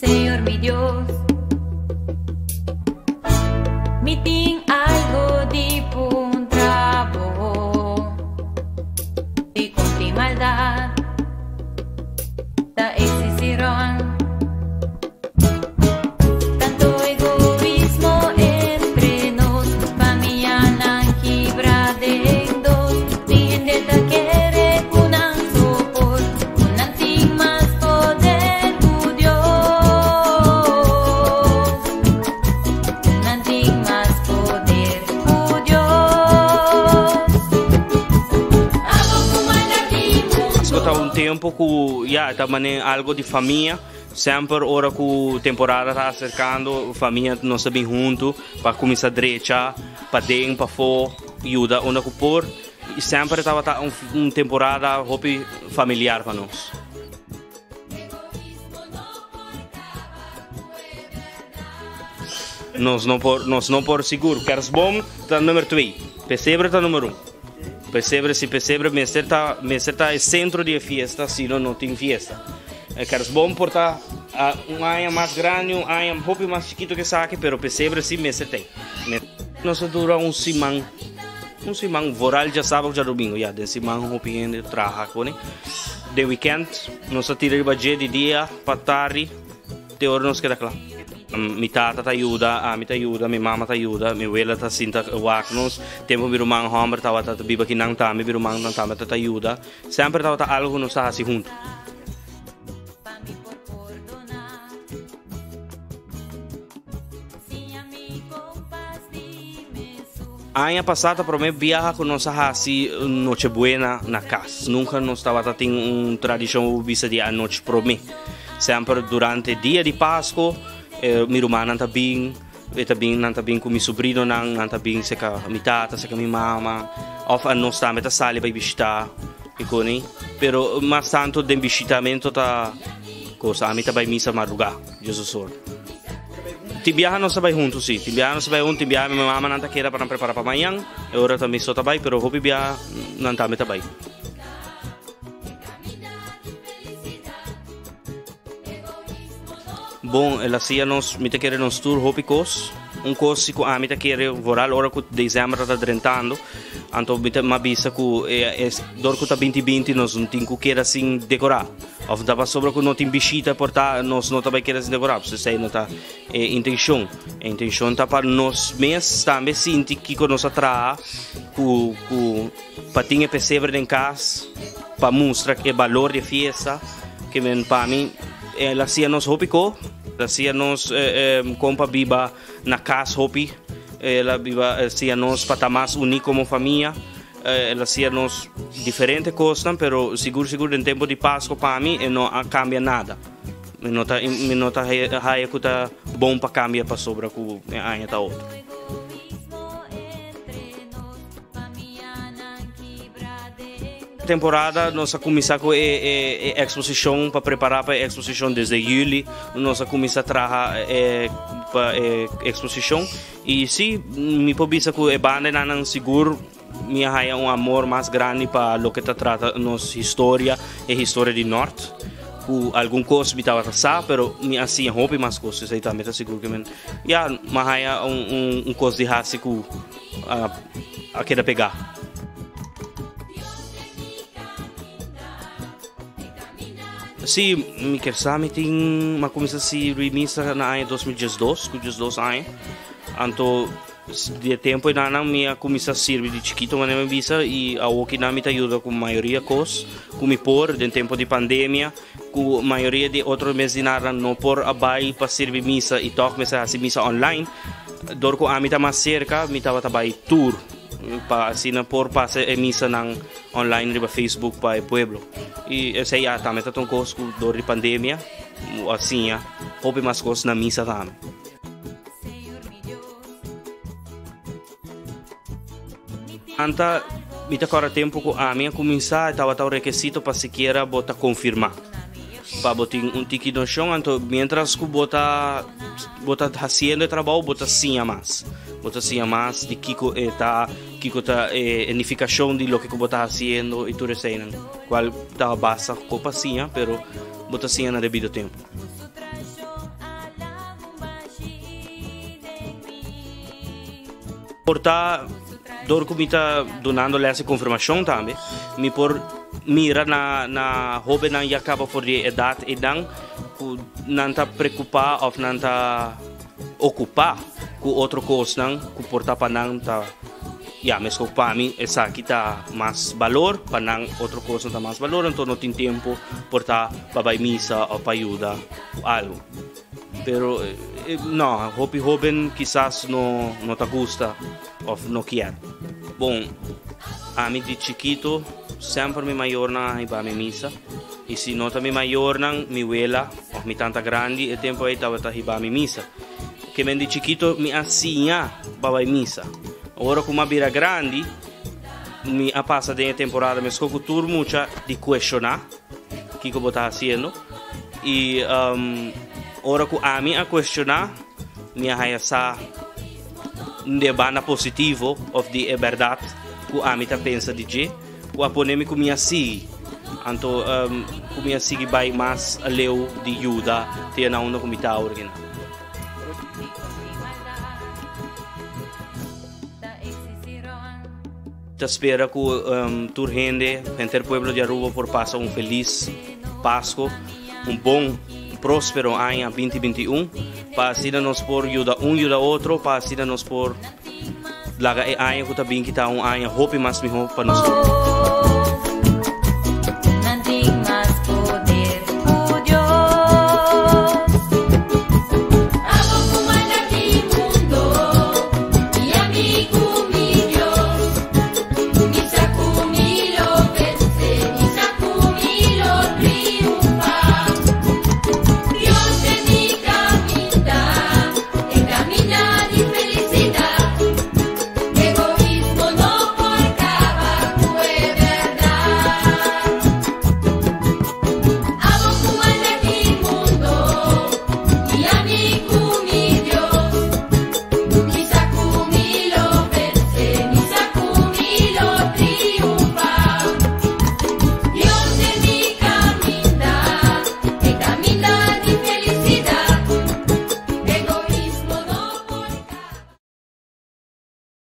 Señor mi Dios, me tem algo de un trabajo y contra maldad da existirán. Tempo que também algo de família, sempre hora que a temporada está acercando, a família não está bem junto para começar a direita, para dentro, para fora, ajuda onde que por, e sempre estava uma temporada hobby familiar para nós. Nós não por seguro, Kersboom está número 2, Pesebre está número 1. Pesebre, se pesebre, está é centro de festa, se não tem festa. Kersboom porta ano mais grande, ano um pouco mais chiquito que saque, pero pesebre sim mestre tem. Nós dura um semana, voral já sábado, já domingo, já de semana o piende trabalha com ele. De weekend, nós tira de budget de dia para tarde, de hora nós queda claro. Mi tata ta ajuda, a mi ta ajuda, mi mama ta ajuda, mi abuela ta sinta waknos, tempo mi rumang homer tawa ta biba kinang tami, mi rumang nang tami ta ajuda, sempre tawa ta algo nos ta assim junto. Ano passado, para mim, viajar com nossa assim noite buena na casa. Nunca nós estava tendo uma tradição vista de a noite para mim. Sempre durante o dia de Páscoa, minha irmã não está bem, com meu sobrinho não está bem, se com a minha tata, se com a minha mama, ou nós também está sali para visitar, e coisa. Pero mais tanto de visitamento tá coisa, a mim também missa madrugada, Jesus ora. Tibiahan nós vai juntos, sim. Tibiahan nós vai juntos, tibiahan minha mama não está querendo para preparar para amanhã, eu ora também só também, pero hope biahan não também também. Bom, ela se nós me quer nos tour hope cos, cos que a me quer vorar hora que dezembro está drentando, então me avisa que dor que tá 2020 nós não tem que querer assim decorar. Ou dava sobre que não tem bichita portar, nós não também queremos decorar, você sei não tá intenção. A intenção tá para nós mesmos também sentir que nós atrai que patinha pesebre em casa, para mostrar que valor de festa, que para mim ela se nos hope co, ela se nos compa biba na casa hope, ela biba se nos patamass único como família. Ela se nos diferente coisas, pero seguro em tempo de Páscoa para mim não cambia nada. Me nota raia que tá bom para cambiar para sobra que ainda tá outro. Temporada nós começar com a exposição para preparar para a exposição desde julho, nós começar a trabalhar para a exposição e se me pobisa que a banda não seguro minha raia amor mais grande para o que trata nossa história e história do norte. Algum coisa me estava a passar, pero assim hobby mais coisas aí também tá seguro que já uma raia coisa de raça que a querer pegar. Sim, me quer saber tem uma começa se remissa na ano 2012, com 12 anos, então de tempo ainda minha começa servir de chiquito mas não visa e a o que não me ajuda com a maioria coisas com me por de tempo de pandemia com a maioria de outros meses nada não por abai para servir missa e toque missa assim missa online dor com a mita mais cerca me tava trabalhar tour para assim por passar a missa na online no Facebook para o pueblo e essa aí também tá tão coisa com dor de pandemia assim houve mais coisas na missa também. Anta, me agora tempo que a minha começar estava o requisito para sequer botar confirmar. Para botar ticket no chão, então, mientras que botar fazendo trabalho, botar sim a mais. Botar sim a mais de que tá unificação de lo que botar fazendo e tudo isso aí. Qual tá basta copa sim, pero botar sim no devido tempo. Portar, dor que me tá donando essa confirmação também, me por mira na hobby não acaba por de idade e não tá preocupar ou não tá ocupar com outra coisa não, que portar para não tá mas para mim essa aqui tá mais valor, para não outra coisa tá mais valor, então não tem tempo portar para missa ou para ajudar algo. Pero não, hobby quizás não te gusta ou não quer. Bom, a mim de chiquito sempre me maior na iba mi missa. E se não me maior na mi abuela ou mi tanta grande, e tempo aí tava iba mi missa. Que me de chiquito me assina para missa. Agora como a bira grande, me a passa de temporada me escoco tur mucha de questionar o que eu tá fazendo. E ora que a mim a questionar, me a sa de bana positivo of de é verdade que a mim tá pensa de que o aponêmico me assim. Então, o me assim vai mais leu de ajuda tem na onda como tá origina. Te espera que tu gente pueblo de Aruba por passar feliz Páscoa, bom próspero ano 2021, para assim nos por ajudar ajuda outro, para assim nos por laga ano que também que tá ano hope mais melhor para nós.